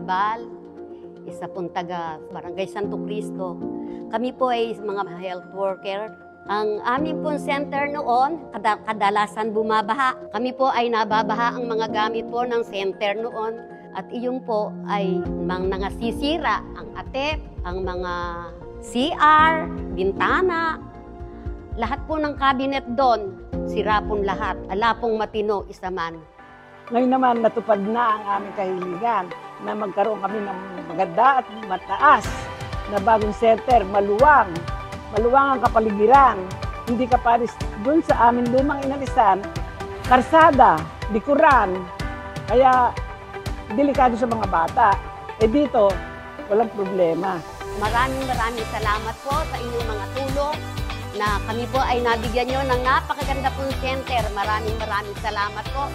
Sabal, isa pong taga Barangay Santo Cristo. Kami po ay mga health worker. Ang aming pong center noon, kadalasan bumabaha. Kami po ay nababaha ang mga gamit po ng center noon. At iyon po ay mga sisira, ang atep, ang mga CR, bintana. Lahat po ng cabinet doon, sira pong lahat. Ala pong matino, isa man. Ngayon naman, natupad na ang aming kahilingan na magkaroon kami ng maganda at mataas na bagong center, maluwang. Maluwang ang kapaligiran. Hindi kaparis dun sa amin lumang inalisan, karsada, likuran. Kaya, delikado sa mga bata. Dito, walang problema. Maraming salamat po sa inyong mga tulong na kami po ay nabigyan nyo ng napakaganda pong center. Maraming salamat po.